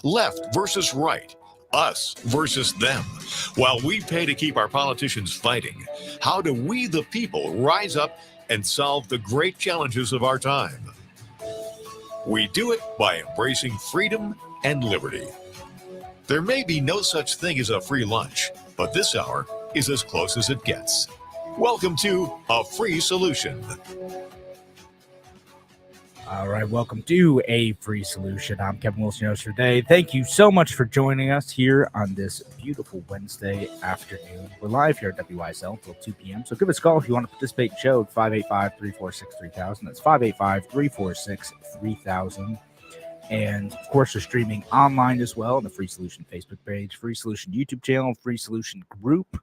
Left versus right. Us versus them. While we pay to keep our politicians fighting, how do we, the people, rise up and solve the great challenges of our time? We do it by embracing freedom and liberty. There may be no such thing as a free lunch, but this hour is as close as it gets. Welcome to A Free Solution. All right, welcome to A Free Solution. I'm Kevin Wilson, your host for today. Thank you so much for joining us here on this beautiful Wednesday afternoon. We're live here at WISL until 2 p.m., so give us a call if you want to participate in the show at 585-346-3000. That's 585-346-3000. And, of course, we're streaming online as well on the Free Solution Facebook page, Free Solution YouTube channel, Free Solution group,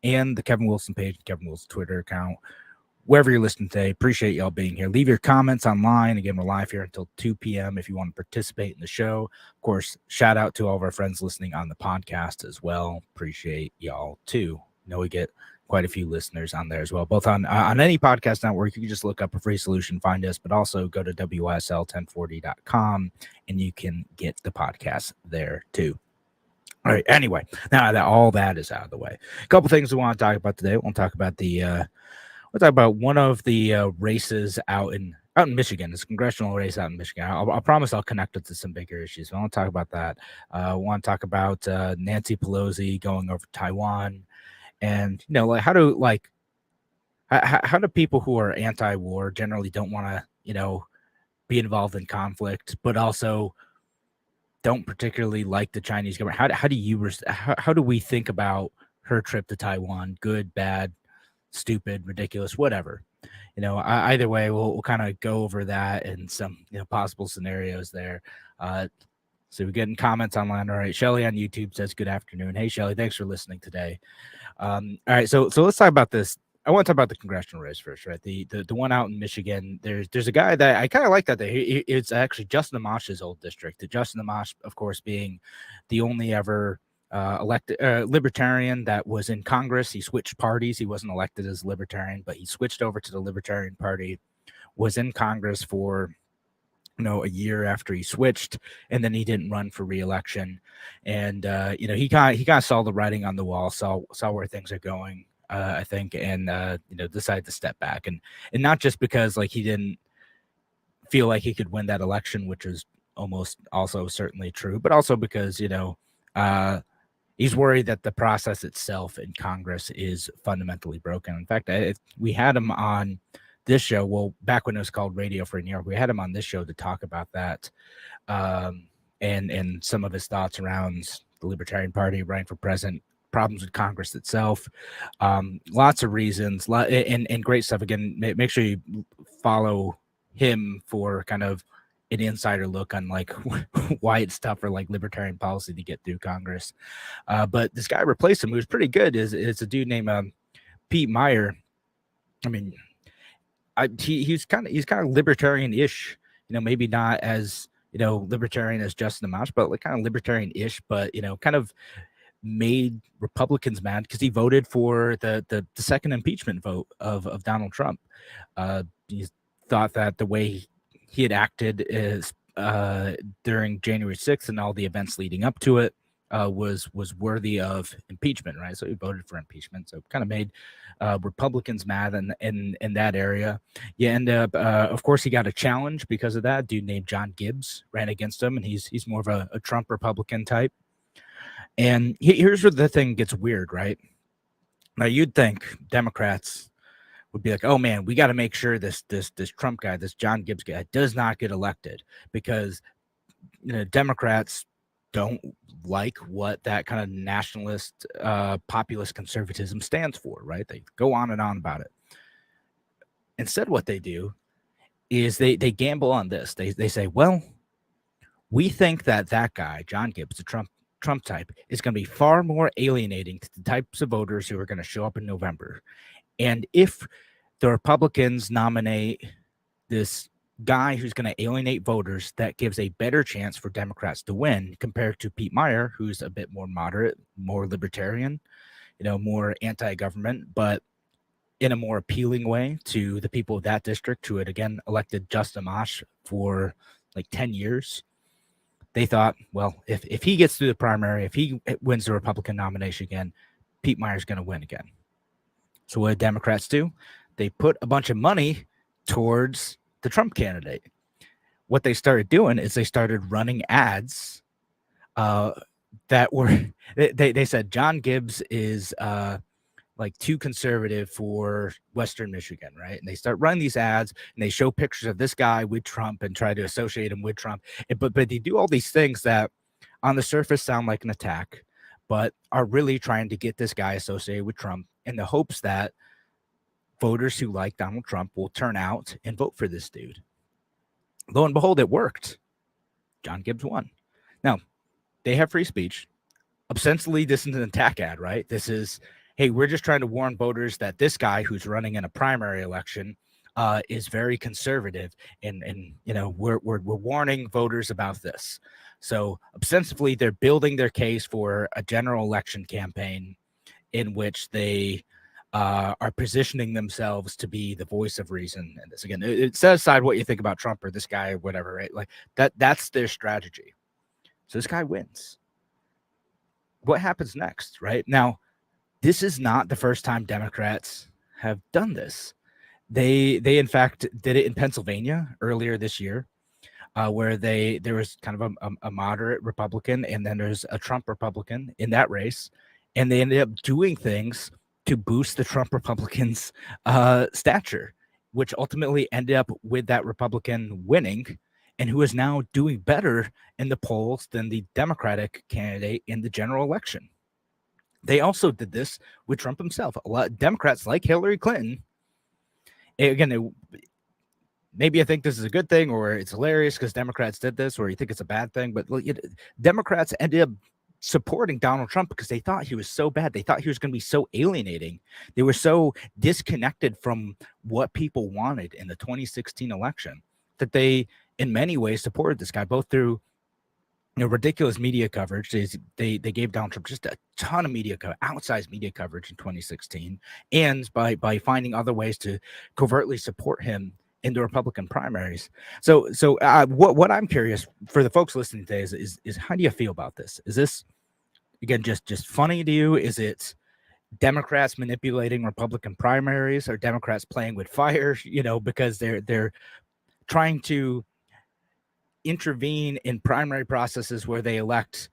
and the Kevin Wilson page, Kevin Wilson Twitter account. Wherever you're listening today, appreciate y'all being here. Leave your comments online. Again, we're live here until 2 p.m. if you want to participate in the show. Of course, shout out to all of our friends listening on the podcast as well. Appreciate y'all too. Know we get quite a few listeners on there as well, both on any podcast network. You can just look up A Free Solution, find us, but also go to WISL1040.com and you can get the podcast there too. All right. Anyway, now that all that is out of the way, a couple things we want to talk about today. We'll talk about we'll talk about one of the races out in Michigan. It's a congressional race out in Michigan. I'll promise I'll connect it to some bigger issues. I want to talk about that. I want to talk about Nancy Pelosi going over to Taiwan, and how do people who are anti-war generally don't want to be involved in conflict, but also don't particularly like the Chinese government. How do we think about her trip to Taiwan? Good, bad, stupid, ridiculous, whatever. Either way, we'll kind of go over that and some possible scenarios there. So we're getting comments online. All right, Shelly on YouTube says good afternoon. Hey Shelly, thanks for listening today. All right, so let's talk about this. I want to talk about the congressional race first, right? The one out in Michigan. There's a guy that I kind of like that. It's actually Justin Amash's old district. Justin Amash, of course, being the only ever elected libertarian that was in Congress. He switched parties. He wasn't elected as libertarian, but he switched over to the Libertarian Party, was in Congress for a year after he switched, and then he didn't run for re-election. And he kind of saw the writing on the wall, saw where things are going, I think, and decided to step back, and not just because he didn't feel like he could win that election, which is almost also certainly true, but also because he's worried that the process itself in Congress is fundamentally broken. In fact, we had him on this show, well, back when it was called Radio Free New York, we had him on this show to talk about that, and some of his thoughts around the Libertarian Party running for president, problems with Congress itself, lots of reasons, and great stuff. Again, make sure you follow him for kind of an insider look on why it's tough for libertarian policy to get through Congress. But this guy replaced him, who was pretty good, is a dude named Pete Meyer. I mean, he's kind of libertarian-ish, maybe not as libertarian as Justin Amash, but kind of libertarian-ish, but kind of made Republicans mad because he voted for the second impeachment vote of Donald Trump. He thought that the way he had acted is during January 6th and all the events leading up to it was worthy of impeachment, right? So he voted for impeachment. So kind of made Republicans mad in that area. Yeah, and of course he got a challenge because of that. A dude named John Gibbs ran against him, and he's more of a Trump Republican type. And here's where the thing gets weird, right? Now you'd think Democrats would be like, oh man, we got to make sure this Trump guy, this John Gibbs guy, does not get elected, because Democrats don't like what that kind of nationalist, populist conservatism stands for, right? They go on and on about it. Instead, what they do is they gamble on this. They say, well, we think that guy, John Gibbs, the Trump type, is going to be far more alienating to the types of voters who are going to show up in November. And if the Republicans nominate this guy who's going to alienate voters, that gives a better chance for Democrats to win compared to Pete Meyer, who's a bit more moderate, more libertarian, more anti-government, but in a more appealing way to the people of that district who had, again, elected Justin Amash for 10 years. they thought, well, if he gets through the primary, if he wins the Republican nomination again, Pete Meyer's going to win again. So what did Democrats do? They put a bunch of money towards the Trump candidate. What they started doing is they started running ads that were, they said John Gibbs is like too conservative for Western Michigan, right? And they start running these ads and they show pictures of this guy with Trump and try to associate him with Trump. But they do all these things that on the surface sound like an attack, but are really trying to get this guy associated with Trump in the hopes that voters who like Donald Trump will turn out and vote for this dude. Lo and behold, it worked. John Gibbs won. Now, they have free speech. Ostensibly, this is an attack ad, right? This is, hey, we're just trying to warn voters that this guy who's running in a primary election is very conservative, and you know, we're warning voters about this. So ostensibly, they're building their case for a general election campaign in which they are positioning themselves to be the voice of reason. And this, again, it set aside what you think about Trump or this guy or whatever, right? Like that's their strategy. So this guy wins. What happens next, right? Now, this is not the first time Democrats have done this. They in fact did it in Pennsylvania earlier this year, where there was kind of a moderate Republican and then there's a Trump Republican in that race, and they ended up doing things to boost the Trump Republicans' stature, which ultimately ended up with that Republican winning, and who is now doing better in the polls than the Democratic candidate in the general election. They also did this with Trump himself. A lot of Democrats like Hillary Clinton. Again, maybe I think this is a good thing or it's hilarious because Democrats did this, or you think it's a bad thing, but Democrats ended up supporting Donald Trump because they thought he was so bad. They thought he was going to be so alienating. They were so disconnected from what people wanted in the 2016 election that they, in many ways, supported this guy, both through ridiculous media coverage. They gave Donald Trump just a ton of outsized media coverage in 2016, and by finding other ways to covertly support him in the Republican primaries. So what I'm curious for the folks listening today is how do you feel about this? Is this, again, just funny to you? Is it Democrats manipulating Republican primaries, or Democrats playing with fire? Because they're trying to intervene in primary processes where they elect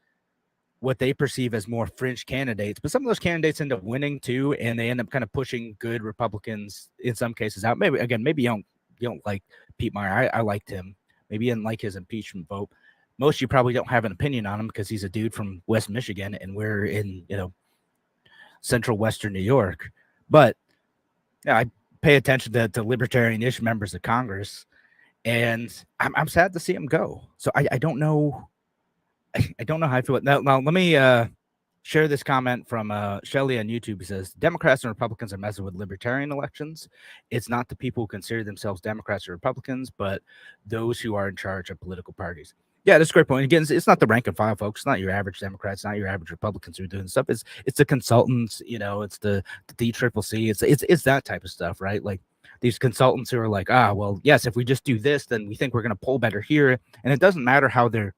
what they perceive as more fringe candidates, but some of those candidates end up winning too, and they end up kind of pushing good Republicans in some cases out. Maybe you don't like Pete Meyer. I liked him. Maybe you didn't like his impeachment vote. Most of you probably don't have an opinion on him because he's a dude from West Michigan and we're in central Western New York. But I pay attention to libertarian-ish members of Congress, and I'm sad to see him go. So I don't know. I don't know how I feel. Now let me share this comment from Shelley on YouTube. He says, Democrats and Republicans are messing with libertarian elections. It's not the people who consider themselves Democrats or Republicans, but those who are in charge of political parties. Yeah, that's a great point. Again, it's not the rank and file folks. It's not your average Democrats, not your average Republicans who are doing stuff. It's the consultants, it's the DCCC. It's that type of stuff, right? Like these consultants who are like, well, yes, if we just do this, then we think we're going to poll better here. And it doesn't matter how they're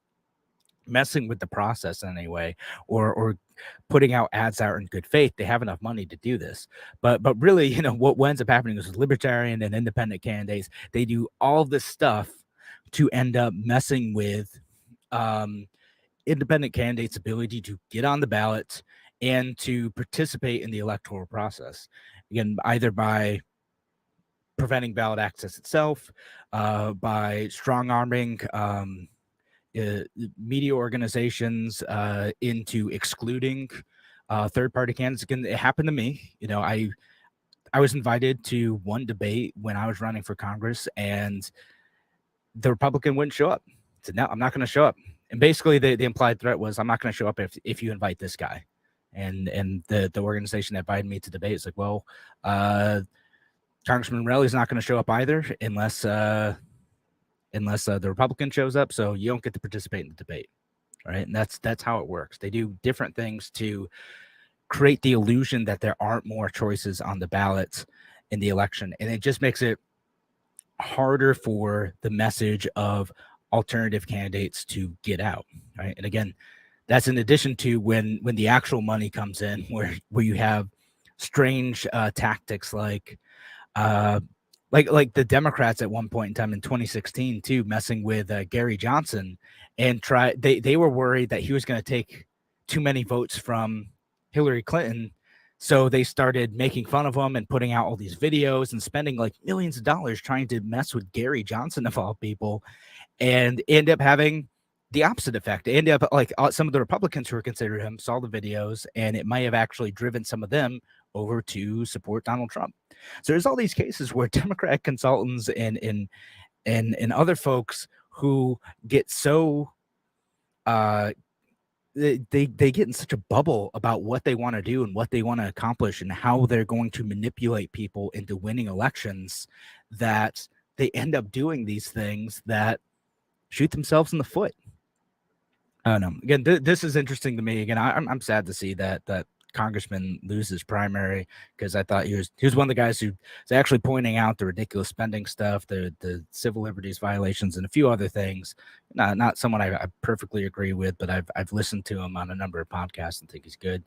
messing with the process in any way or putting out ads out in good faith. They have enough money to do this. But really, what ends up happening is libertarian and independent candidates, they do all this stuff to end up messing with independent candidates' ability to get on the ballot and to participate in the electoral process. Again, either by preventing ballot access itself, by strong-arming media organizations into excluding third-party candidates. Again, it happened to me. I was invited to one debate when I was running for Congress, and the Republican wouldn't show up. I said, no, I'm not going to show up. And basically, the implied threat was, I'm not going to show up if you invite this guy. And the organization that invited me to debate is like, well, Congressman Relly's not going to show up either unless the Republican shows up, so you don't get to participate in the debate, right? And that's how it works. They do different things to create the illusion that there aren't more choices on the ballot in the election, and it just makes it harder for the message of alternative candidates to get out, right? And again, that's in addition to when the actual money comes in, where you have strange tactics like the Democrats at one point in time in 2016 too, messing with Gary Johnson, and they were worried that he was going to take too many votes from Hillary Clinton. So they started making fun of him and putting out all these videos and spending like millions of dollars trying to mess with Gary Johnson of all people, and end up having the opposite effect. They ended up like some of the Republicans who were considered him saw the videos, and it might have actually driven some of them over to support Donald Trump. So there's all these cases where Democrat consultants and other folks who get so they get in such a bubble about what they want to do and what they want to accomplish and how they're going to manipulate people into winning elections, that they end up doing these things that shoot themselves in the foot. I don't know. Again, this is interesting to me. Again, I'm sad to see that congressman lose his primary, because I thought he was one of the guys who was actually pointing out the ridiculous spending stuff, the civil liberties violations, and a few other things. Not someone I perfectly agree with, but I've listened to him on a number of podcasts and think he's good.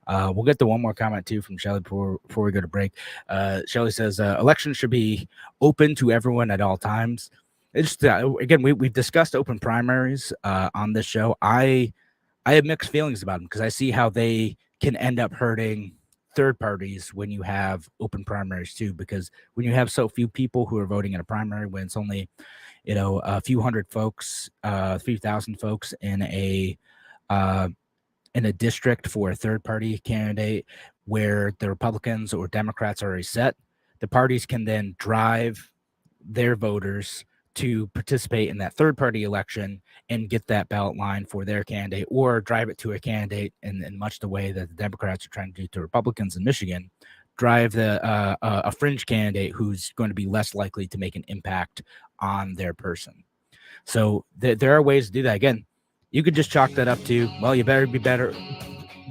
We'll get to one more comment too from Shelley before we go to break. Shelley says elections should be open to everyone at all times. It's again, we've discussed open primaries on this show. I have mixed feelings about them, because I see how they can end up hurting third parties when you have open primaries too, because when you have so few people who are voting in a primary, when it's only, a few hundred folks, a few thousand folks in a district for a third party candidate where the Republicans or Democrats are already set, the parties can then drive their voters to participate in that third party election and get that ballot line for their candidate, or drive it to a candidate in much the way that the Democrats are trying to do to Republicans in Michigan, drive a fringe candidate who's going to be less likely to make an impact on their person. So there are ways to do that. Again, you could just chalk that up to, well, you better be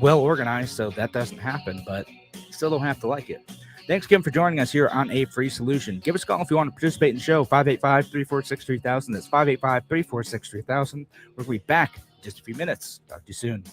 well organized so that doesn't happen, but you still don't have to like it. Thanks again for joining us here on A Free Solution. Give us a call if you want to participate in the show, 585-346-3000. That's 585-346-3000. We'll be back in just a few minutes. Talk to you soon.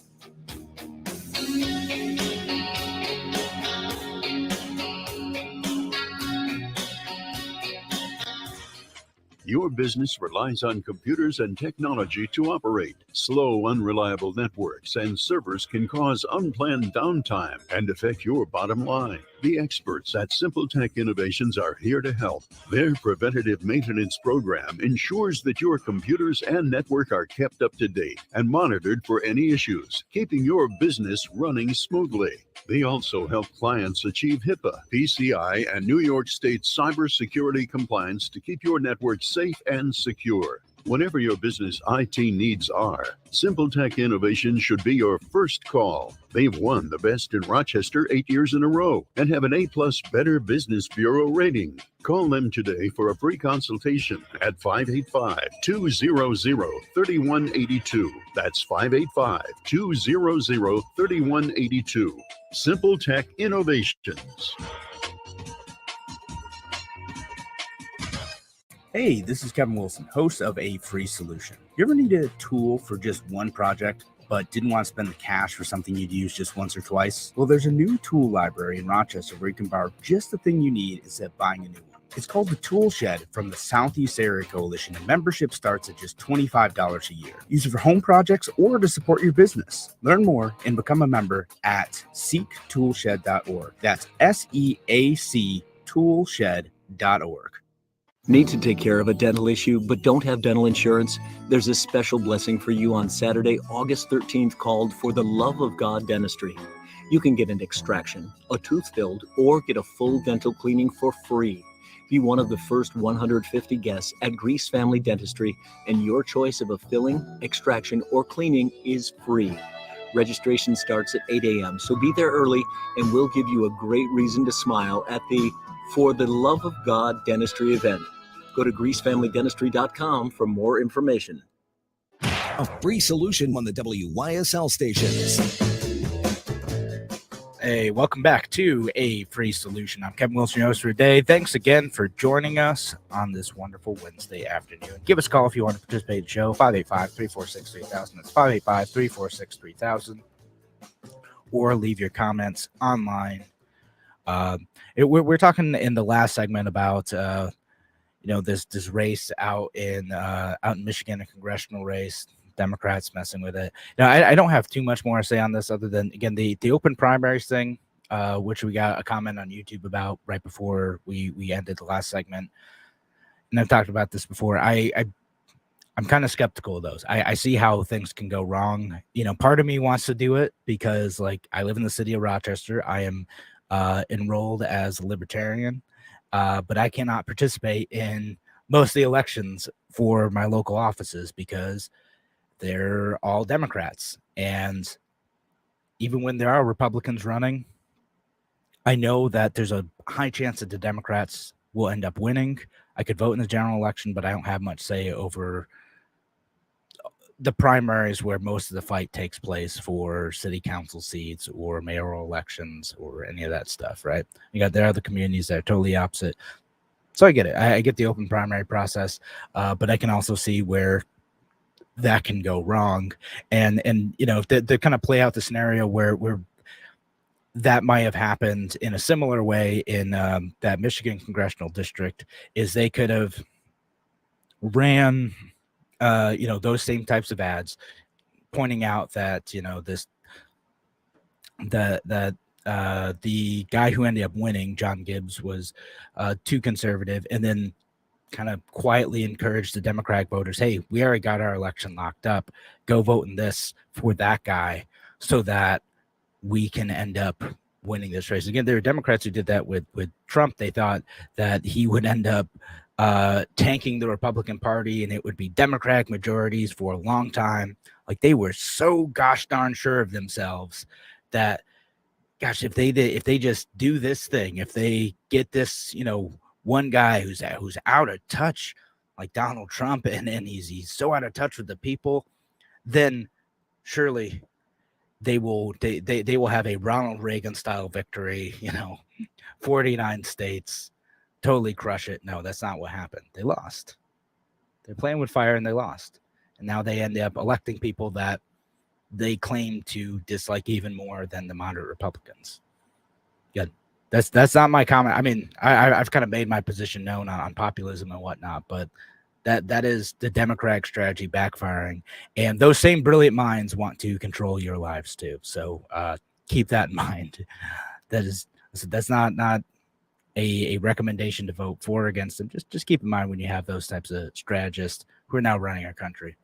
Your business relies on computers and technology to operate. Slow, unreliable networks and servers can cause unplanned downtime and affect your bottom line. The experts at Simple Tech Innovations are here to help. Their preventative maintenance program ensures that your computers and network are kept up to date and monitored for any issues, keeping your business running smoothly. They also help clients achieve HIPAA, PCI, and New York State cybersecurity compliance to keep your network safe and secure. Whatever your business IT needs are, Simple Tech Innovations should be your first call. They've won the Best in Rochester 8 years in a row and have an A+ Better Business Bureau rating. Call them today for a free consultation at 585-200-3182. That's 585-200-3182. Simple Tech Innovations. Hey, this is Kevin Wilson, host of A Free Solution. You ever needed a tool for just one project, but didn't want to spend the cash for something you'd use just once or twice? Well, there's a new tool library in Rochester where you can borrow just the thing you need instead of buying a new one. It's called the Tool Shed from the Southeast Area Coalition, and membership starts at just $25 a year. Use it for home projects or to support your business. Learn more and become a member at seektoolshed.org. That's SEAC toolshed.org. Need to take care of a dental issue but don't have dental insurance? There's a special blessing for you on Saturday, August 13th, called For the Love of God Dentistry. You can get an extraction, a tooth filled, or get a full dental cleaning for free. Be one of the first 150 guests at Grease Family Dentistry, and your choice of a filling, extraction, or cleaning is free. Registration starts at 8 a.m., so be there early, and we'll give you a great reason to smile at the For the Love of God Dentistry event. Go to greasefamilydentistry.com for more information. A Free Solution on the WYSL stations. Hey, welcome back to A Free Solution. I'm Kevin Wilson, your host for today. Thanks again for joining us on this wonderful Wednesday afternoon. Give us a call if you want to participate in the show, 585-346-3000. That's 585-346-3000. Or leave your comments online. We're talking in the last segment about this race out in Michigan, a congressional race. Democrats messing with it. Now, I don't have too much more to say on this other than, again, the open primaries thing, which we got a comment on YouTube about right before we ended the last segment. And I've talked about this before. I'm kind of skeptical of those. I see how things can go wrong. Part of me wants to do it because, like, I live in the city of Rochester. I am enrolled as a libertarian, but I cannot participate in most of the elections for my local offices because they're all Democrats. And even when there are Republicans running, I know that there's a high chance that the Democrats will end up winning. I could vote in the general election, but I don't have much say over the primaries where most of the fight takes place for city council seats or mayoral elections or any of that stuff, right? There are other communities that are totally opposite. So I get it. I get the open primary process, but I can also see where that can go wrong. And to kind of play out the scenario where that might have happened in a similar way in that Michigan congressional district is they could have ran those same types of ads pointing out that the guy who ended up winning, John Gibbs, was too conservative, and then kind of quietly encourage the Democratic voters, hey, we already got our election locked up. Go vote in this for that guy so that we can end up winning this race. Again, there are Democrats who did that with Trump. They thought that he would end up tanking the Republican Party and it would be Democratic majorities for a long time. Like, they were so gosh darn sure of themselves that, gosh, if they just do this thing, if they get this, one guy who's out of touch like Donald Trump and he's so out of touch with the people, then surely they will have a Ronald Reagan style victory, 49 states, totally crush it. No, that's not what happened. They lost. They're playing with fire and they lost. And now they end up electing people that they claim to dislike even more than the moderate Republicans. Good. That's not my comment. I mean, I've kind of made my position known on populism and whatnot, but that is the Democratic strategy backfiring. And those same brilliant minds want to control your lives too. So keep that in mind. That's not a recommendation to vote for or against them. Just keep in mind when you have those types of strategists who are now running our country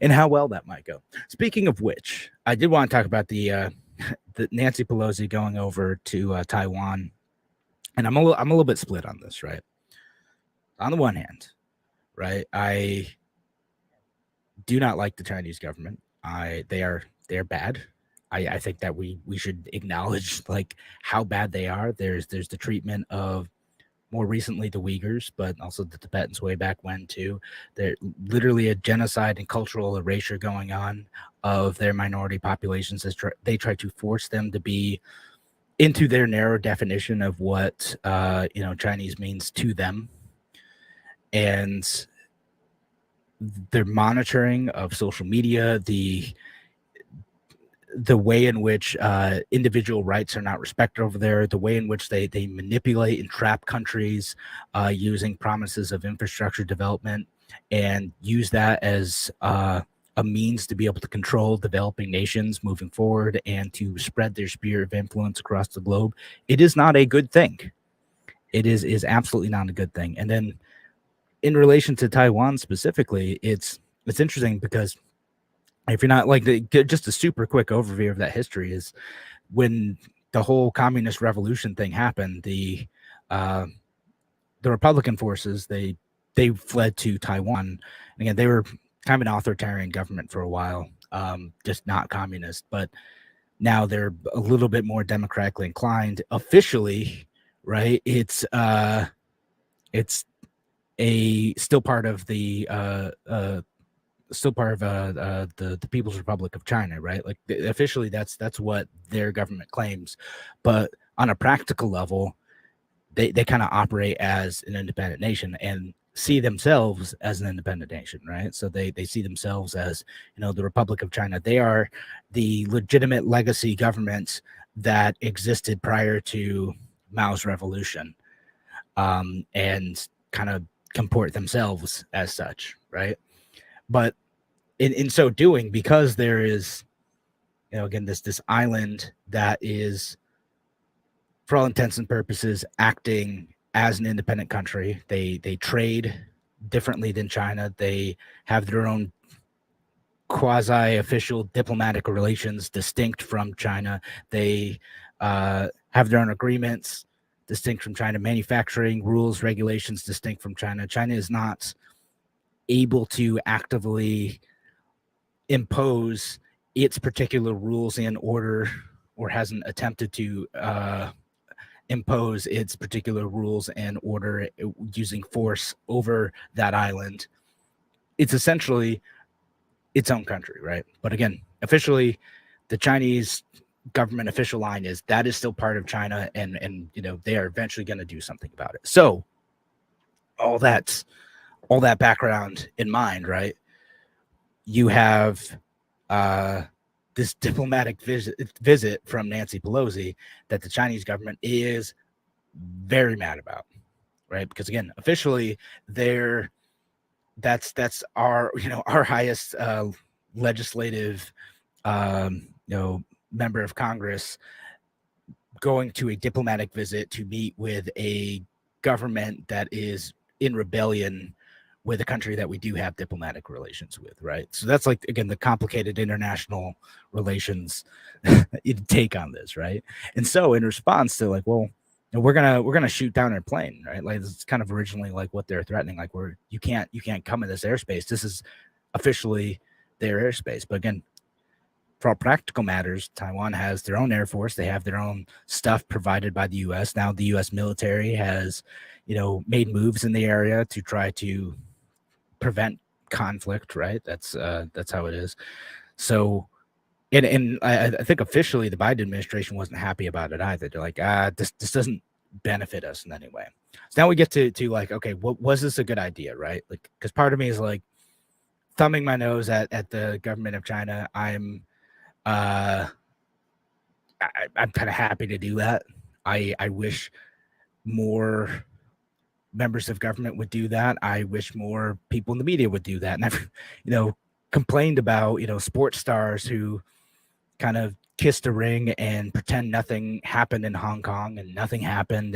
and how well that might go. Speaking of which, I did want to talk about the Nancy Pelosi going over to Taiwan, and I'm a little bit split on this, right? On the one hand, right, I do not like the Chinese government. They're bad. I think that we should acknowledge like how bad they are. There's the treatment of more recently the Uyghurs, but also the Tibetans way back when too. There's literally a genocide and cultural erasure going on of their minority populations as they try to force them to be into their narrow definition of what Chinese means to them. And their monitoring of social media, the way in which individual rights are not respected over there, the way in which they manipulate and trap countries using promises of infrastructure development and use that as a means to be able to control developing nations moving forward and to spread their sphere of influence across the globe. It is not a good thing. It is absolutely not a good thing. And then in relation to Taiwan specifically, it's interesting because if you're not like just a super quick overview of that history is when the whole communist revolution thing happened, the Republican forces, they fled to Taiwan. And again, they were kind of an authoritarian government for a while, just not communist, but now they're a little bit more democratically inclined officially, right? It's still part of the still part of the People's Republic of China, right? Like officially, that's what their government claims, but on a practical level, they kind of operate as an independent nation and see themselves as an independent nation, right? So they see themselves as, the Republic of China. They are the legitimate legacy government that existed prior to Mao's revolution, and kind of comport themselves as such, right? But in so doing, because there is, again, this island that is, for all intents and purposes, acting as an independent country. They trade differently than China. They have their own quasi-official diplomatic relations distinct from China. They have their own agreements distinct from China, manufacturing rules, regulations distinct from China. China is not able to actively impose its particular rules and order, or hasn't attempted to impose its particular rules and order using force over that island. It's essentially its own country, right? But again, officially, the Chinese government official line is that is still part of China, and they are eventually going to do something about it. So all that background in mind, right? You have this diplomatic visit from Nancy Pelosi that the Chinese government is very mad about, right? Because again, officially, that's our our highest legislative member of Congress going to a diplomatic visit to meet with a government that is in rebellion with a country that we do have diplomatic relations with, right? So that's like, again, the complicated international relations take on this, right? And so in response to like, well, we're gonna shoot down their plane, right? Like it's kind of originally like what they're threatening, like you can't come in this airspace. This is officially their airspace. But again, for all practical matters, Taiwan has their own air force. They have their own stuff provided by the U.S. Now the U.S. military has, made moves in the area to try to prevent conflict, right? That's how it is. So, and I think officially the Biden administration wasn't happy about it either. They're like, this doesn't benefit us in any way. So now we get to like, okay, was this a good idea, right? Like, because part of me is like thumbing my nose at the government of China. I'm kind of happy to do that. I wish more members of government would do that. I wish more people in the media would do that. And I've, complained about, sports stars who kind of kissed a ring and pretend nothing happened in Hong Kong and nothing happened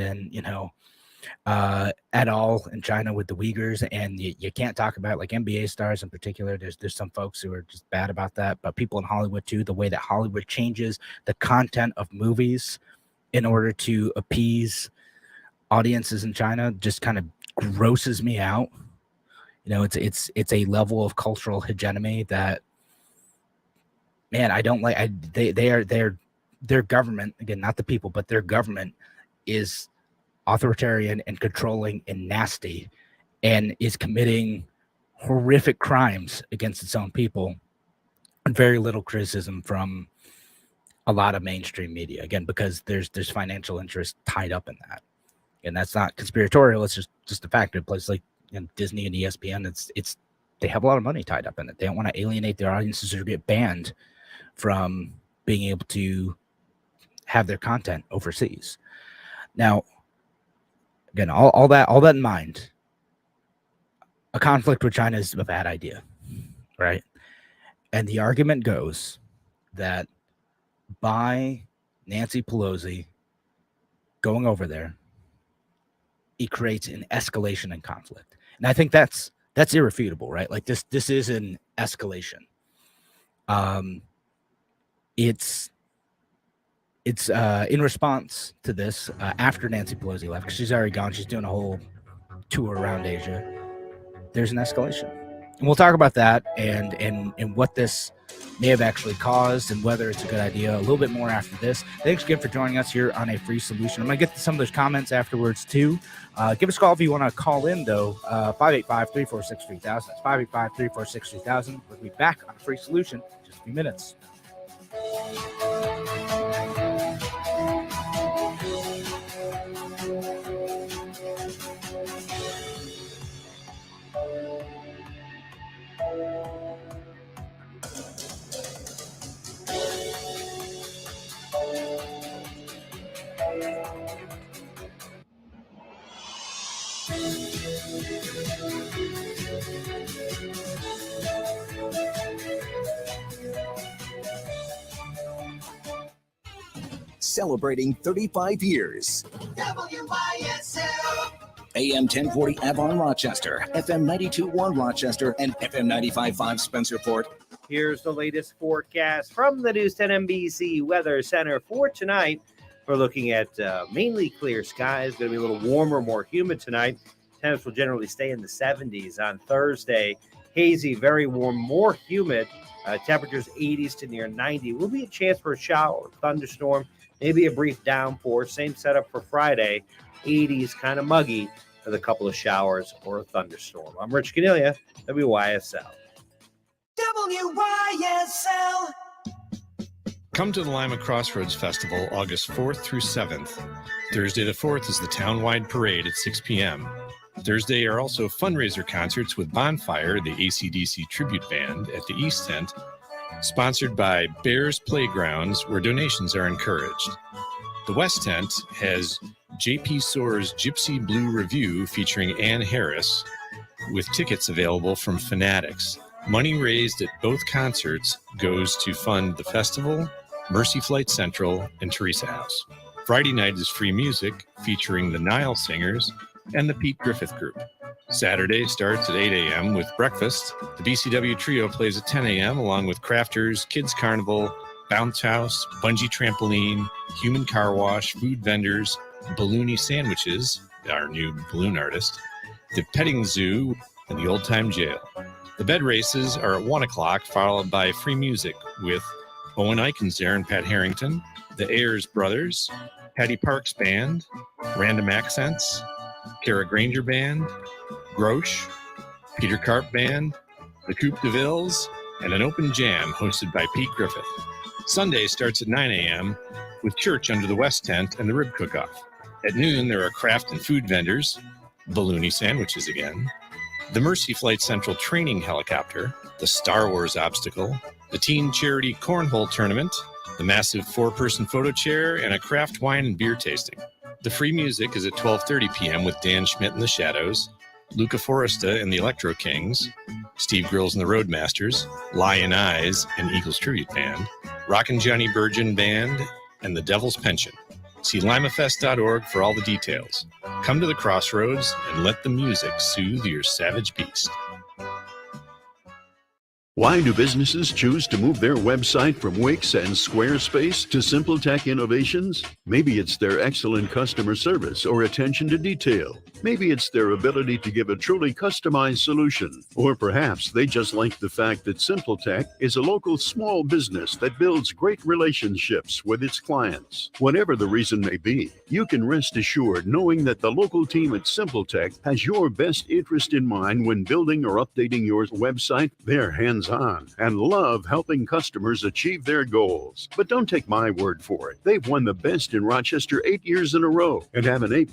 at all in China with the Uyghurs. And you can't talk about like NBA stars in particular. There's some folks who are just bad about that, but people in Hollywood too, the way that Hollywood changes the content of movies in order to appease audiences in China just kind of grosses me out. It's a level of cultural hegemony that, man, I don't like. Their government, again, not the people, but their government is authoritarian and controlling and nasty, and is committing horrific crimes against its own people, and very little criticism from a lot of mainstream media, again, because there's financial interest tied up in that. And that's not conspiratorial. It's just a fact. In places like Disney and ESPN, it's they have a lot of money tied up in it. They don't want to alienate their audiences or get banned from being able to have their content overseas. Now, again, all that in mind, a conflict with China is a bad idea, right? And the argument goes that by Nancy Pelosi going over there, it creates an escalation in conflict. And I think that's irrefutable, right? Like this is an escalation. It's in response to this, after Nancy Pelosi left, because she's already gone, she's doing a whole tour around Asia. There's an escalation. And we'll talk about that and what this may have actually caused and whether it's a good idea a little bit more after this. Thanks again for joining us here on A Free Solution. I'm going to get to some of those comments afterwards too. Give us a call if you want to call in though. 585-346-3000. That's 585-346-3000. We'll be back on A Free Solution in just a few minutes. Celebrating 35 years. WYSL. AM 1040 Avon Rochester, FM 92.1 Rochester, and FM 95.5 Spencerport. Here's the latest forecast from the News 10 NBC Weather Center for tonight. We're looking at mainly clear skies. Going to be a little warmer, more humid tonight. Temps will generally stay in the 70s on Thursday. Hazy, very warm, more humid. Temperatures 80s to near 90. Will be a chance for a shower, thunderstorm, maybe a brief downpour. Same setup for Friday. 80s, kind of muggy with a couple of showers or a thunderstorm. I'm Rich Cornelia, WYSL. WYSL. Come to the Lima Crossroads Festival August 4th through 7th. Thursday the 4th is the town-wide parade at 6 p.m. Thursday are also fundraiser concerts with Bonfire, the AC/DC tribute band, at the East Tent, sponsored by Bears Playgrounds, where donations are encouraged. The West Tent has J.P. Soar's Gypsy Blue Review featuring Ann Harris, with tickets available from Fanatics. Money raised at both concerts goes to fund the festival, Mercy Flight Central, and Teresa House. Friday night is free music featuring the Nile Singers and the Pete Griffith Group. Saturday starts at 8 a.m. with breakfast. The BCW Trio plays at 10 a.m. along with Crafters, Kids Carnival, Bounce House, Bungee Trampoline, Human Car Wash, food vendors, Balloony Sandwiches, our new balloon artist, the Petting Zoo, and the Old Time Jail. The bed races are at 1 o'clock, followed by free music with Owen Eichens and Pat Harrington, the Ayers Brothers, Patty Parks Band, Random Accents, Kara Granger Band, Grosh, Peter Karp Band, the Coupe de Villes, and an open jam hosted by Pete Griffith. Sunday starts at 9 a.m. with church under the West Tent and the Rib Cook-Off. At noon, there are craft and food vendors, Balloony Sandwiches again, the Mercy Flight Central training helicopter, the Star Wars obstacle, the Teen Charity Cornhole Tournament, the massive 4-person photo chair, and a craft wine and beer tasting. The free music is at 12:30 p.m. with Dan Schmidt and the Shadows, Luca Foresta and the Electro Kings, Steve Grills and the Roadmasters, Lion Eyes and Eagles Tribute Band, Rockin' Johnny Burgeon Band, and the Devil's Pension. See limafest.org for all the details. Come to the Crossroads and let the music soothe your savage beast. Why do businesses choose to move their website from Wix and Squarespace to SimpleTech Innovations? Maybe it's their excellent customer service or attention to detail. Maybe it's their ability to give a truly customized solution. Or perhaps they just like the fact that SimpleTech is a local small business that builds great relationships with its clients. Whatever the reason may be, you can rest assured knowing that the local team at SimpleTech has your best interest in mind when building or updating your website. They're hands-on and love helping customers achieve their goals. But don't take my word for it. They've won the best in Rochester 8 years in a row and have an A+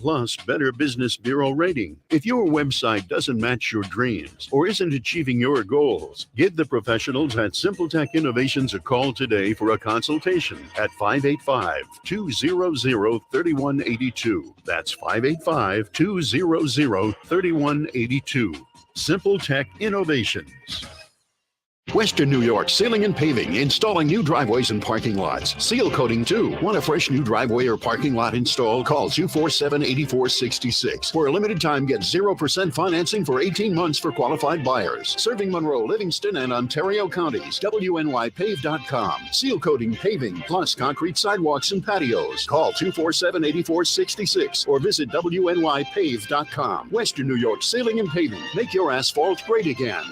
Better Business Bureau rating. If your website doesn't match your dreams or isn't achieving your goals, give the professionals at SimpleTech Innovations a call today for a consultation at 585-200-3182. That's 585-200-3182. SimpleTech Innovations. Western New York Sealing and Paving, installing new driveways and parking lots. Seal coating too. Want a fresh new driveway or parking lot installed? Call 247-8466. For a limited time, get 0% financing for 18 months for qualified buyers. Serving Monroe, Livingston, and Ontario counties. WNYPave.com. Seal coating, paving, plus concrete sidewalks and patios. Call 247-8466 or visit WNYPave.com. Western New York Sealing and Paving. Make your asphalt great again.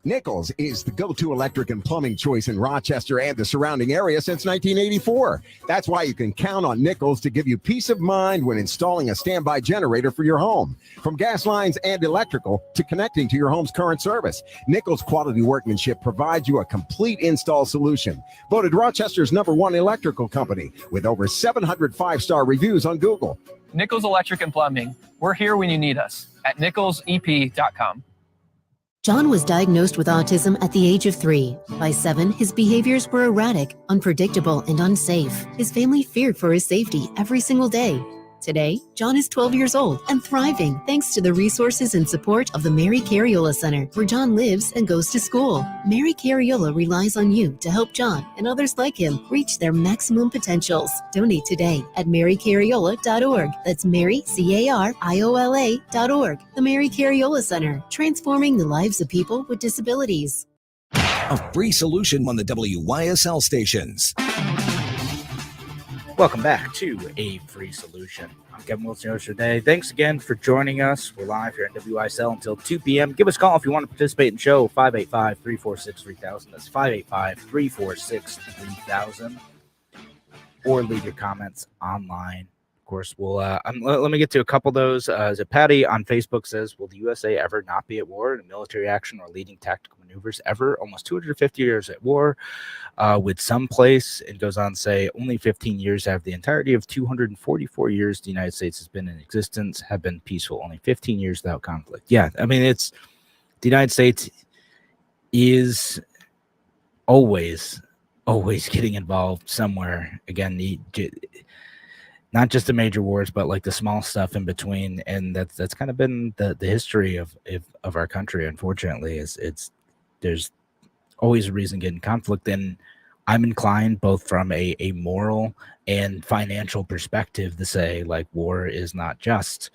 Nichols is the go-to electric and plumbing choice in Rochester and the surrounding area since 1984. That's why you can count on Nichols to give you peace of mind when installing a standby generator for your home. From gas lines and electrical to connecting to your home's current service, Nichols quality workmanship provides you a complete install solution. Voted Rochester's #1 electrical company with over 700 5-star reviews on Google. Nichols Electric and Plumbing. We're here when you need us at nicholsep.com. John was diagnosed with autism at the age of 3. By 7, his behaviors were erratic, unpredictable, and unsafe. His family feared for his safety every single day. Today, John is 12 years old and thriving thanks to the resources and support of the Mary Cariola Center, where John lives and goes to school. Mary Cariola relies on you to help John and others like him reach their maximum potentials. Donate today at marycariola.org. That's Mary, CARIOLA.org. The Mary Cariola Center, transforming the lives of people with disabilities. A free solution on the WYSL stations. Welcome back to A Free Solution. I'm Kevin Wilson, host today. Thanks again for joining us. We're live here at WISL until 2 p.m. Give us a call if you want to participate in the show, 585-346-3000. That's 585-346-3000. Or leave your comments online. Of course, we'll let me get to a couple of those. Patty on Facebook says, will the USA ever not be at war in military action or leading tactical maneuvers ever? Almost 250 years at war with some place. It goes on to say only 15 years out of the entirety of 244 years the United States has been in existence have been peaceful. Only 15 years without conflict. Yeah, I mean, it's the United States is always getting involved somewhere. Again, not just the major wars, but like the small stuff in between, and that's kind of been the history of our country. Unfortunately, there's always a reason getting conflict, and I'm inclined both from a moral and financial perspective to say like war is not just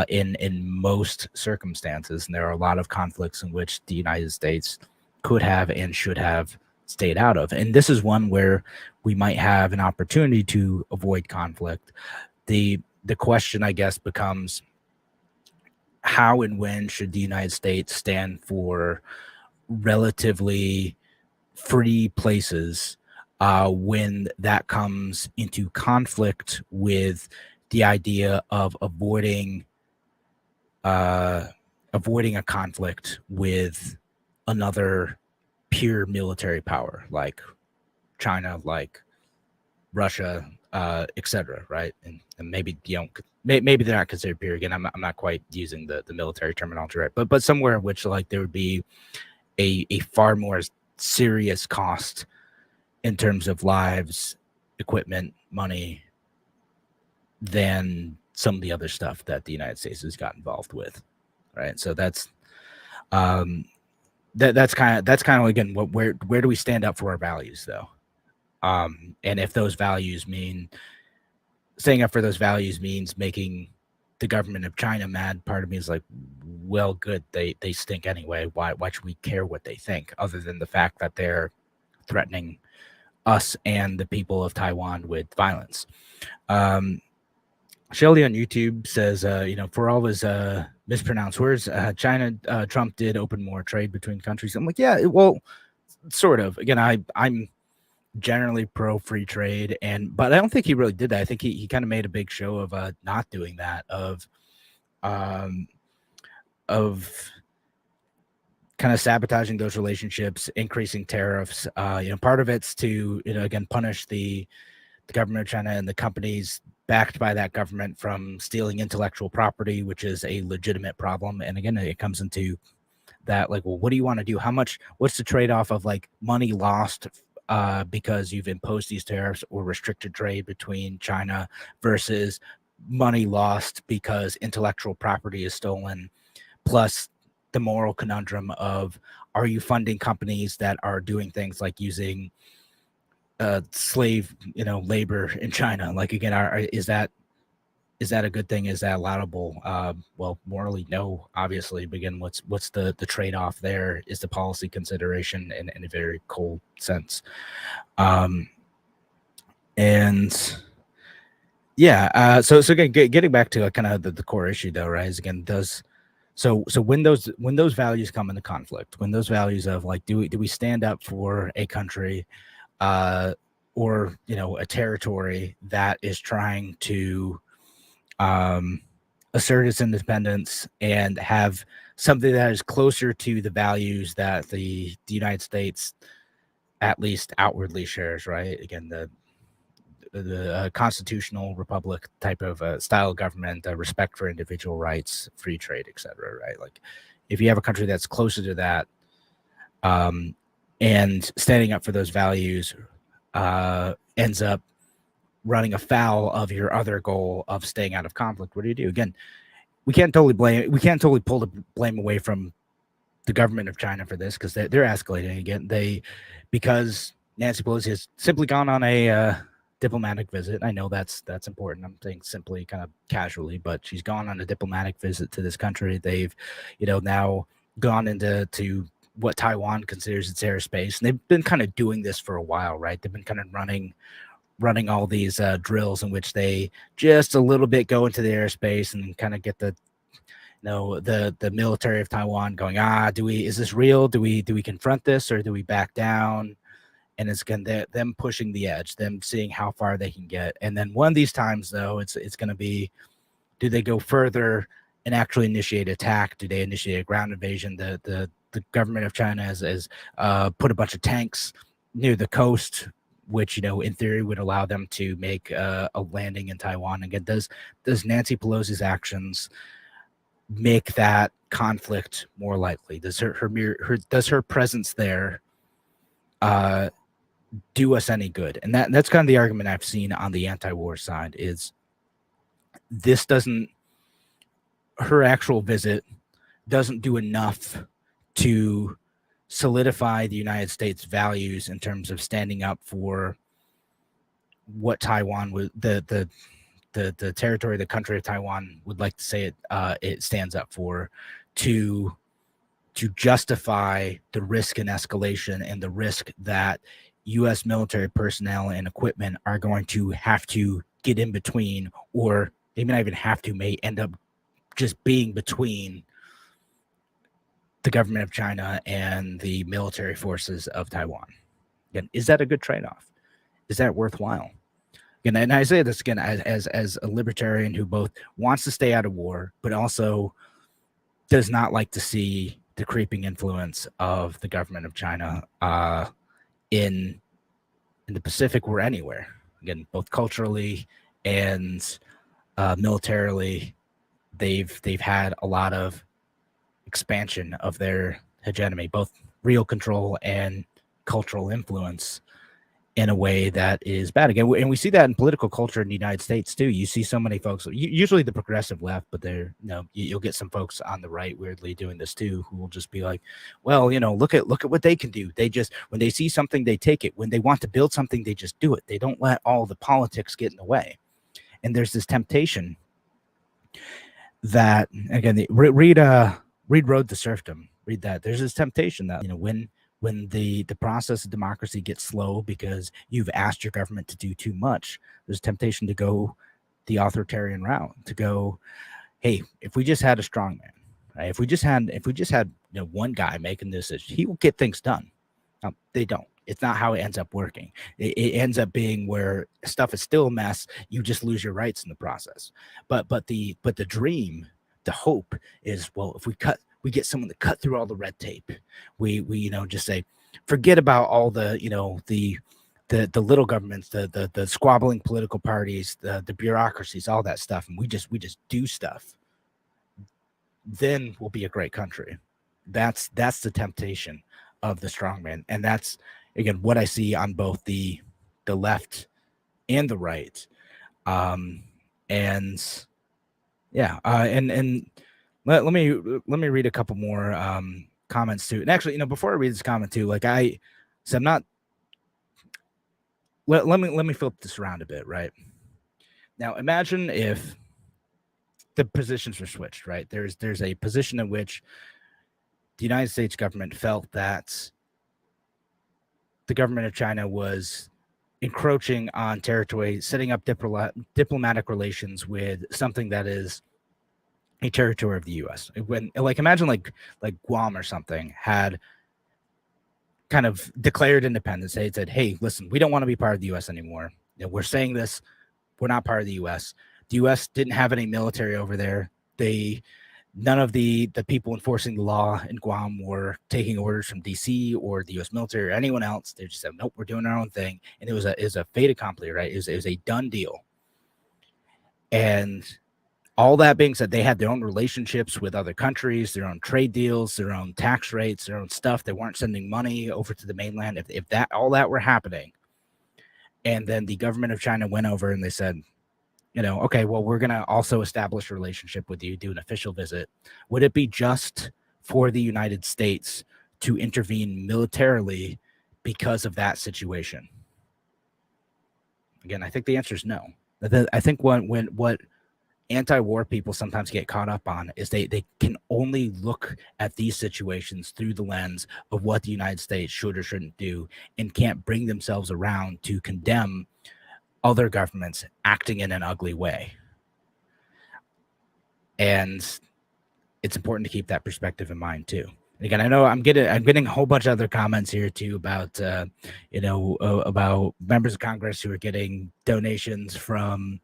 in most circumstances, and there are a lot of conflicts in which the United States could have and should have stayed out of, and this is one where we might have an opportunity to avoid conflict. The question, I guess, becomes how and when should the United States stand for relatively free places when that comes into conflict with the idea of avoiding a conflict with another pure military power like China, like Russia, etc. Right, and maybe maybe they're not considered pure. Again, I'm not quite using the military terminology, right? But somewhere in which like there would be a far more serious cost in terms of lives, equipment, money than some of the other stuff that the United States has got involved with, right? So that's kind of again where do we stand up for our values though? And if those values mean staying up for those values means making the government of China mad, part of me is like, well, good, they stink anyway. Why should we care what they think, other than the fact that they're threatening us and the people of Taiwan with violence? Shelly on YouTube says, for all his mispronounced words, Trump did open more trade between countries. I'm like, yeah, well, sort of. Again, I'm generally pro free trade, but I don't think he really did that. I think he kind of made a big show of not doing that, of kind of sabotaging those relationships, increasing tariffs. Part of it's to again punish the government of China and the companies backed by that government from stealing intellectual property, which is a legitimate problem. And again, it comes into that like, well, what do you want to do? What's the trade-off of like money lost because you've imposed these tariffs or restricted trade between China versus money lost because intellectual property is stolen, plus the moral conundrum of, are you funding companies that are doing things like using slave labor in China? Like, again, is that a good thing? Is that allowable? Well, morally, no, obviously. But again, what's the trade-off there is the policy consideration in a very cold sense. So again, getting back to kind of the core issue though, right, is again, does So when those values come into conflict, when those values of like, do we stand up for a country, or a territory that is trying to assert its independence and have something that is closer to the values that the United States at least outwardly shares, right? Again, the constitutional republic type of style of government, respect for individual rights, free trade, etc. Right? Like, if you have a country that's closer to that, and standing up for those values, ends up running afoul of your other goal of staying out of conflict, what do you do? Again, we can't totally pull the blame away from the government of China for this, because they're escalating again. Because Nancy Pelosi has simply gone on a diplomatic visit. I know that's important. I'm saying simply kind of casually, but she's gone on a diplomatic visit to this country. They've, now gone into what Taiwan considers its airspace, and they've been kind of doing this for a while, right? They've been kind of running all these drills in which they just a little bit go into the airspace and kind of get the military of Taiwan going, is this real? Do we confront this, or do we back down? And it's going to them pushing the edge, them seeing how far they can get. And then one of these times, though, it's going to be, do they go further and actually initiate attack? Do they initiate a ground invasion? The government of China has put a bunch of tanks near the coast, which, in theory would allow them to make a landing in Taiwan. Again, does Nancy Pelosi's actions make that conflict more likely? Does her presence there do us any good? And that's kind of the argument I've seen on the anti-war side, is her actual visit doesn't do enough to solidify the United States values in terms of standing up for what Taiwan would, the territory, the country of Taiwan would like to say it stands up for, to justify the risk and escalation and the risk that U.S. military personnel and equipment are going to have to get in between, or they may not even have to, may end up just being between the government of China and the military forces of Taiwan. Again, is that a good trade-off? Is that worthwhile? Again, and I say this again as a libertarian who both wants to stay out of war, but also does not like to see the creeping influence of the government of China in the Pacific or anywhere. Again, both culturally and militarily, they've had a lot of expansion of their hegemony, both real control and cultural influence, in a way that is bad. Again, and we see that in political culture in the United States too. You see so many folks, usually the progressive left, but you'll get some folks on the right weirdly doing this too, who will just be like, well, look at what they can do. They just, when they see something, they take it. When they want to build something, they just do it. They don't let all the politics get in the way. And there's this temptation that, again, read Road to Serfdom. Read that. There's this temptation that, when the process of democracy gets slow because you've asked your government to do too much, there's temptation to go the authoritarian route, to go, hey, if we just had a strong man, right? If we just had one guy making this decision, he will get things done. They don't. It's not how it ends up working. It ends up being where stuff is still a mess. You just lose your rights in the process. But the dream, the hope is, well, if we get someone to cut through all the red tape. We just say, forget about all the the little governments, the squabbling political parties, the bureaucracies, all that stuff, and we just do stuff. Then we'll be a great country. That's the temptation of the strongman, and that's, again, what I see on both the left and the right. Let me read a couple more comments too. And actually, before I read this comment too, let me flip this around a bit, right? Now, imagine if the positions were switched, right? There's a position in which the United States government felt that the government of China was encroaching on territory, setting up diplomatic relations with something that is a territory of the U.S. When, like, imagine like Guam or something had kind of declared independence. They said, "Hey, listen, we don't want to be part of the U.S. anymore. We're saying this. We're not part of the U.S." The U.S. didn't have any military over there. None of the people enforcing the law in Guam were taking orders from D.C. or the U.S. military or anyone else. They just said, "Nope, we're doing our own thing," and it was a fait accompli, right? It was a done deal. And all that being said, they had their own relationships with other countries, their own trade deals, their own tax rates, their own stuff. They weren't sending money over to the mainland. If that all that were happening, and then the government of China went over and they said, okay, well, we're going to also establish a relationship with you, do an official visit. Would it be just for the United States to intervene militarily because of that situation? Again, I think the answer is no. I think what anti-war people sometimes get caught up on is they can only look at these situations through the lens of what the United States should or shouldn't do, and can't bring themselves around to condemn other governments acting in an ugly way. And it's important to keep that perspective in mind too. And again, I know I'm getting a whole bunch of other comments here too about about members of Congress who are getting donations from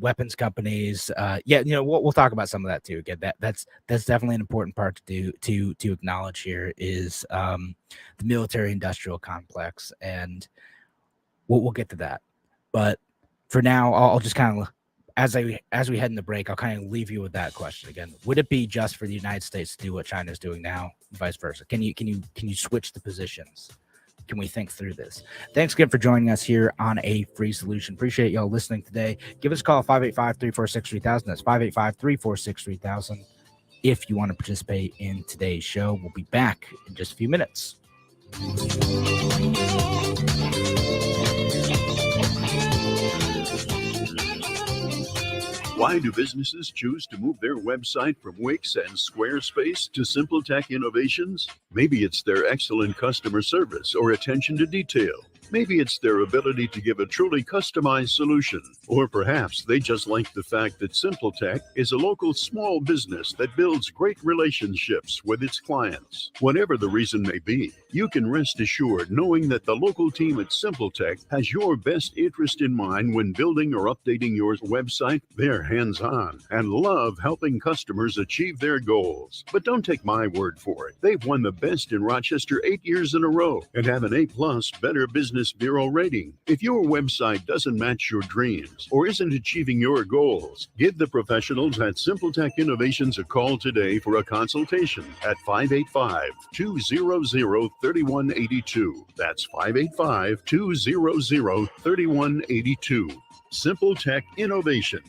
weapons companies. We'll talk about some of that too. Again, that's definitely an important part to acknowledge here is the military industrial complex, and we'll get to that. But for now, I'll just kind of, as we head in the break, I'll kind of leave you with that question again. Would it be just for the United States to do what China is doing now, and vice versa? Can you switch the positions? Can we think through this? Thanks again for joining us here on A Free Solution. Appreciate y'all listening today. Give us a call, 585-346-3000. That's 585-346-3000 if you want to participate in today's show. We'll be back in just a few minutes. Why do businesses choose to move their website from Wix and Squarespace to Simple Tech Innovations? Maybe it's their excellent customer service or attention to detail. Maybe it's their ability to give a truly customized solution. Or perhaps they just like the fact that Simple Tech is a local small business that builds great relationships with its clients. Whatever the reason may be, you can rest assured knowing that the local team at Simple Tech has your best interest in mind when building or updating your website. They're hands-on and love helping customers achieve their goals. But don't take my word for it. They've won the best in Rochester 8 years in a row and have an A+ Better Business Bureau rating. If your website doesn't match your dreams or isn't achieving your goals, give the professionals at Simple Tech Innovations a call today for a consultation at 585-200-3182. That's 585-200-3182. Simple Tech Innovations.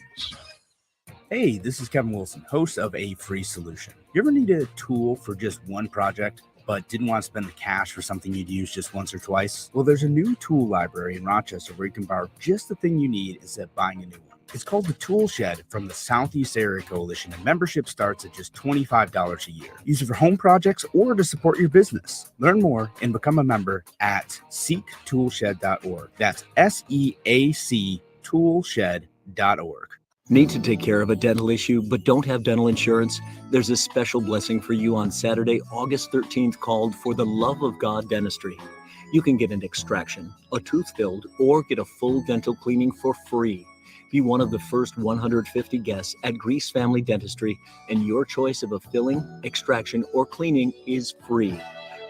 Hey, this is Kevin Wilson, host of A Free Solution. You ever need a tool for just one project, but didn't want to spend the cash for something you'd use just once or twice? Well, there's a new tool library in Rochester where you can borrow just the thing you need instead of buying a new one. It's called the Tool Shed from the Southeast Area Coalition, and membership starts at just $25 a year. Use it for home projects or to support your business. Learn more and become a member at seektoolshed.org. That's SEAC toolshed.org. Need to take care of a dental issue but don't have dental insurance? There's a special blessing for you on Saturday, August 13th called For the Love of God Dentistry. You can get an extraction, a tooth filled, or get a full dental cleaning for free. Be one of the first 150 guests at Grease Family Dentistry, and your choice of a filling, extraction, or cleaning is free.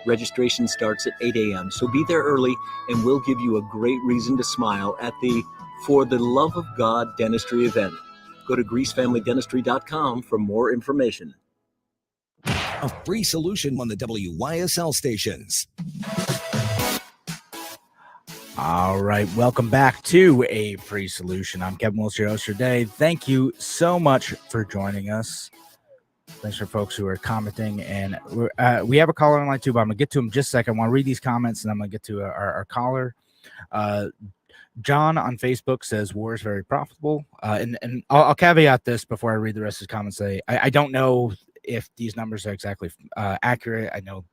Registration starts at 8 a.m., so be there early and we'll give you a great reason to smile at the For the Love of God Dentistry event. Go to greasefamilydentistry.com for more information. A Free Solution on the WYSL stations. All right, welcome back to A Free Solution. I'm Kevin Wilson, your host today. Thank you so much for joining us. Thanks for folks who are commenting, and we have a caller online too, but I'm gonna get to him in just a second. I want to read these comments, and I'm gonna get to our caller. John on Facebook says war is very profitable. And I'll caveat this before I read the rest of his comments. I don't know if these numbers are exactly accurate. I know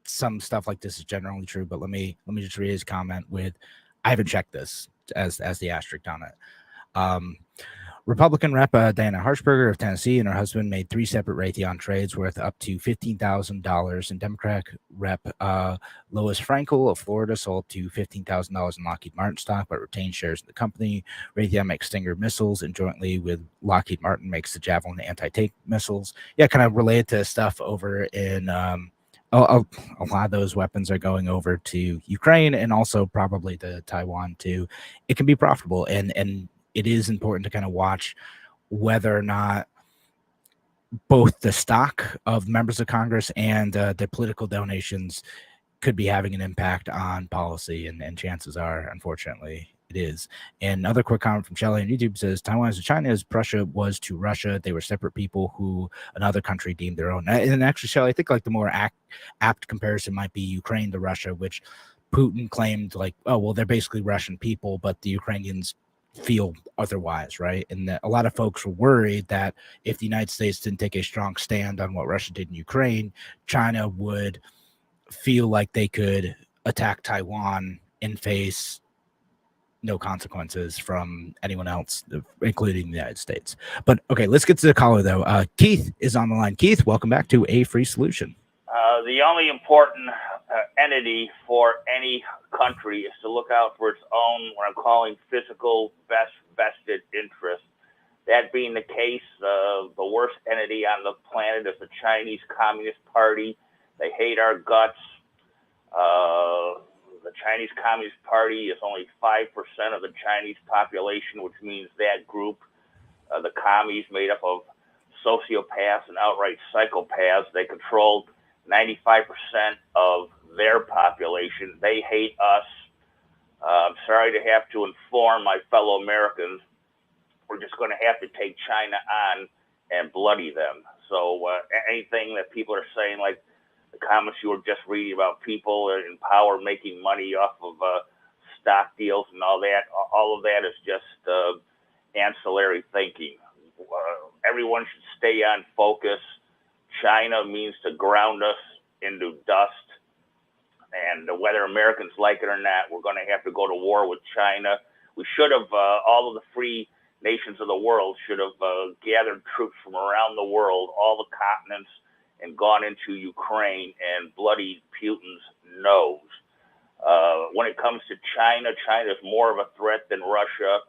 some stuff like this is generally true, but let me just read his comment with, I haven't checked this as the asterisk on it. Republican Rep Diana Harshberger of Tennessee and her husband made 3 separate Raytheon trades worth up to $15,000. And Democrat Rep Lois Frankel of Florida sold up to $15,000 in Lockheed Martin stock, but retained shares in the company. Raytheon makes Stinger missiles, and jointly with Lockheed Martin makes the Javelin anti-tank missiles. Yeah, kind of related to stuff over in a lot of those weapons are going over to Ukraine and also probably to Taiwan too. It can be profitable, and it is important to kind of watch whether or not both the stock of members of Congress and the political donations could be having an impact on policy, and chances are, unfortunately, it is. And another quick comment from Shelley on YouTube says, Taiwan is to China as Prussia was to Russia. They were separate people who another country deemed their own. And actually, Shelley, I think like the more apt comparison might be Ukraine to Russia, which Putin claimed like, oh, well, they're basically Russian people, but the Ukrainians feel otherwise, right? And that a lot of folks were worried that if the United States didn't take a strong stand on what Russia did in Ukraine, China would feel like they could attack Taiwan and face no consequences from anyone else, including the United States. But okay, let's get to the caller though. Keith is on the line. Keith, welcome back to A Free Solution. The only important entity for any country is to look out for its own, what I'm calling physical best vested interest. That being the case, the worst entity on the planet is the Chinese Communist Party. They hate our guts. The Chinese Communist Party is only 5% of the Chinese population, which means that group, the commies made up of sociopaths and outright psychopaths, they control 95% of their population. They hate us. I'm sorry to have to inform my fellow Americans, we're just going to have to take China on and bloody them. So anything that people are saying, like the comments you were just reading about people in power making money off of stock deals and all of that is just ancillary thinking. Everyone should stay on focus. China means to ground us into dust. And whether Americans like it or not, we're going to have to go to war with China. We should have, all of the free nations of the world should have gathered troops from around the world, all the continents, and gone into Ukraine and bloodied Putin's nose. When it comes to China, China is more of a threat than Russia.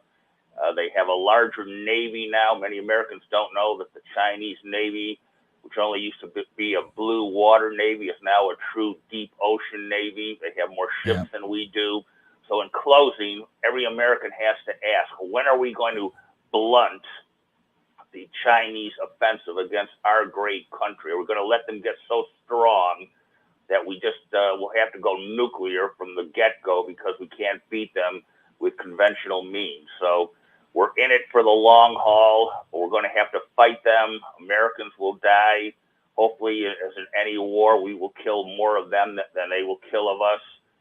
They have a larger Navy now. Many Americans don't know that the Chinese Navy, which only used to be a blue water Navy, is now a true deep ocean Navy. They have more ships than we do. So in closing, every American has to ask, when are we going to blunt the Chinese offensive against our great country? Are we going to let them get so strong that we just will have to go nuclear from the get-go because we can't beat them with conventional means? So we're in it for the long haul. We're going to have to fight them. Americans will die. Hopefully, as in any war, we will kill more of them than they will kill of us.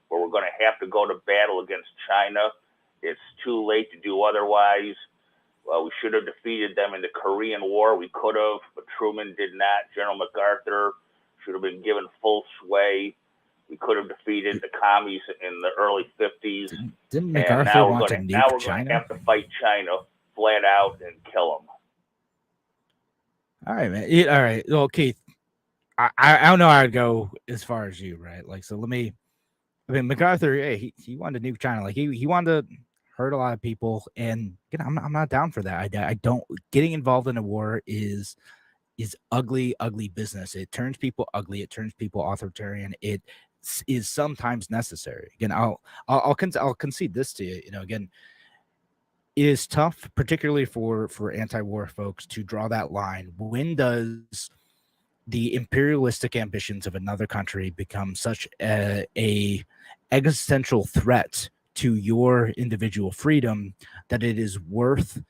But we're going to have to go to battle against China. It's too late to do otherwise. Well, we should have defeated them in the Korean War. We could have, but Truman did not. General MacArthur should have been given full sway. We could have defeated the commies in the early 50s. Didn't MacArthur want to nuke now we're China? going to have to fight China flat out and kill them. All right, man. All right. Well, Keith, I don't know how I'd go as far as you, right? Like, so MacArthur, he wanted to nuke China. Like, he wanted to hurt a lot of people. And again, I'm not down for that. I don't, getting involved in a war is ugly business. It turns people ugly. It turns people authoritarian. It is sometimes necessary. Again, I'll concede this to you. Again, it is tough, particularly for anti-war folks, to draw that line. When does the imperialistic ambitions of another country become such a existential threat to your individual freedom that it is worth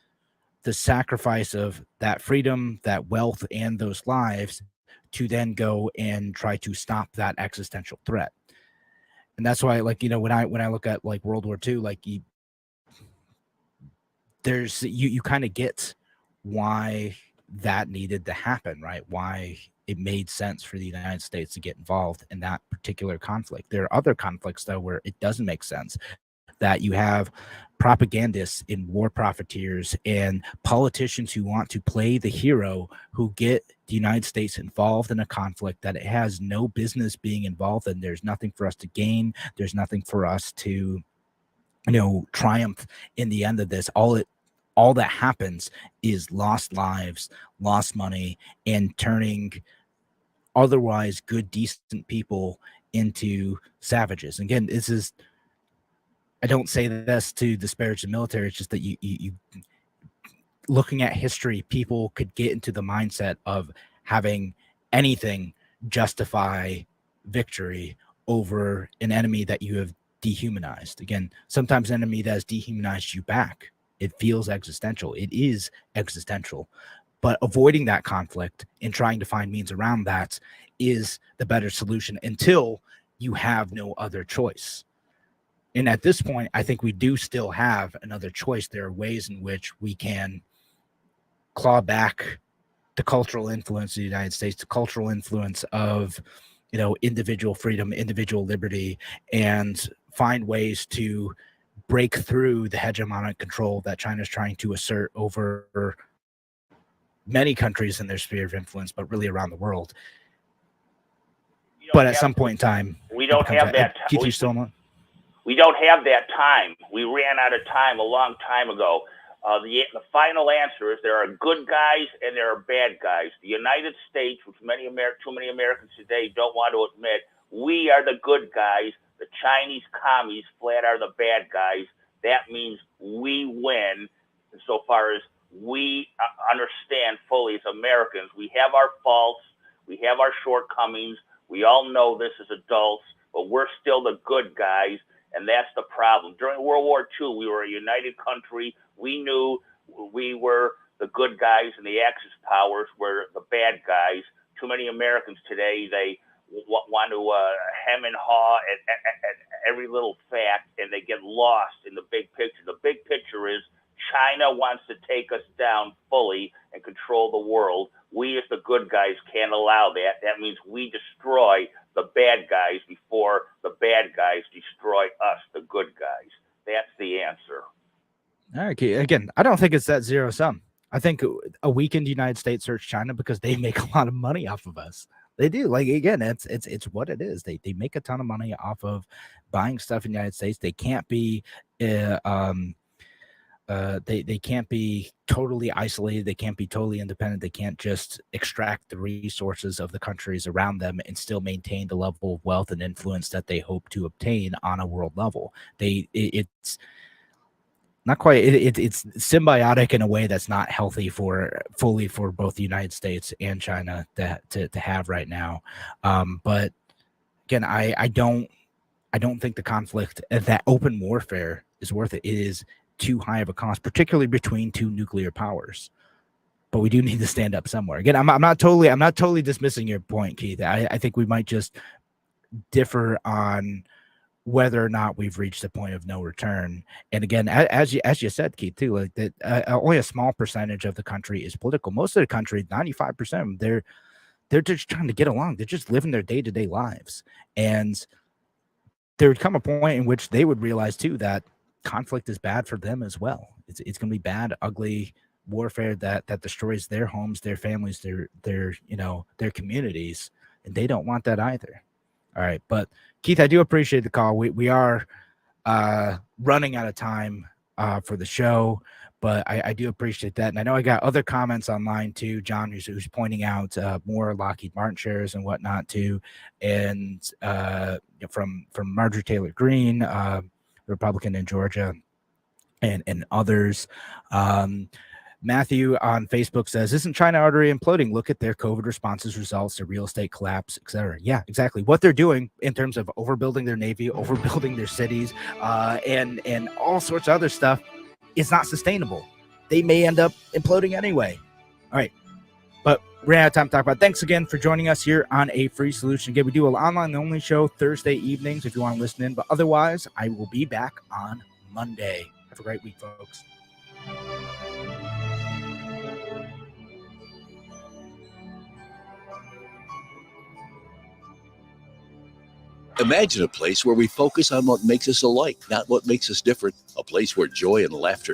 the sacrifice of that freedom, that wealth, and those lives to then go and try to stop that existential threat? And that's why, like, when I look at like World War II, like you kind of get why that needed to happen, right? Why it made sense for the United States to get involved in that particular conflict. There are other conflicts though where it doesn't make sense. that you have propagandists and war profiteers and politicians who want to play the hero, who get the United States involved in a conflict that it has no business being involved in. There's nothing for us to gain. There's nothing for us to, triumph in the end of this. All that happens is lost lives, lost money, and turning otherwise good, decent people into savages. Again, I don't say this to disparage the military. It's just that you looking at history, people could get into the mindset of having anything justify victory over an enemy that you have dehumanized. Again, sometimes an enemy that has dehumanized you back, it feels existential. It is existential. But avoiding that conflict and trying to find means around that is the better solution until you have no other choice. And at this point, I think we do still have another choice. There are ways in which we can claw back the cultural influence of the United States, the cultural influence of, individual freedom, individual liberty, and find ways to break through the hegemonic control that China's trying to assert over many countries in their sphere of influence, but really around the world. But at some point in time, we don't have that time. Keith, you still on? We don't have that time. We ran out of time a long time ago. The final answer is there are good guys and there are bad guys. The United States, which too many Americans today don't want to admit, we are the good guys. The Chinese commies flat are the bad guys. That means we win insofar as we understand fully as Americans. We have our faults. We have our shortcomings. We all know this as adults, but we're still the good guys. And that's the problem. During World War II, we were a united country. We knew we were the good guys and the Axis powers were the bad guys. Too many Americans today, they want to hem and haw at every little fact, and they get lost in the big picture. The big picture is China wants to take us down fully and control the world. We as the good guys can't allow that. That means we destroy the bad guys before the bad guys destroy us, the good guys. That's the answer. Okay. Again, I don't think it's that zero sum. I think a weakened United States hurts China because they make a lot of money off of us. They do. Like, again, it's what it is. They make a ton of money off of buying stuff in the United States. They can't be they can't be totally isolated. They can't be totally independent. They can't just extract the resources of the countries around them and still maintain the level of wealth and influence that they hope to obtain on a world level. It's not quite. It's symbiotic in a way that's not healthy for both the United States and China to have right now. But again, I don't think the conflict, that open warfare, is worth it. It is too high of a cost, particularly between two nuclear powers. But we do need to stand up somewhere. Again, I'm not totally dismissing your point, Keith. I think we might just differ on whether or not we've reached the point of no return. And again, as you said, Keith, too, like that, only a small percentage of the country is political. Most of the country, 95%, they're just trying to get along. They're just living their day-to-day lives. And there would come a point in which they would realize too that conflict is bad for them as well. It's going to be bad, ugly warfare that destroys their homes, their families, their communities, and they don't want that either. All right, but Keith, I do appreciate the call. We are running out of time for the show, but I do appreciate that. And I know I got other comments online too, John, who's pointing out more Lockheed Martin shares and whatnot too, and from Marjorie Taylor Greene, Republican in Georgia, and others. Matthew on Facebook says, isn't China already imploding? Look at their COVID responses results, their real estate collapse, etc. Yeah, exactly. What they're doing in terms of overbuilding their navy, overbuilding their cities, and all sorts of other stuff is not sustainable. They may end up imploding anyway. All right. But we're out of time to talk about it. Thanks again for joining us here on A Free Solution. Again, we do an online-only show Thursday evenings if you want to listen in. But otherwise, I will be back on Monday. Have a great week, folks. Imagine a place where we focus on what makes us alike, not what makes us different. A place where joy and laughter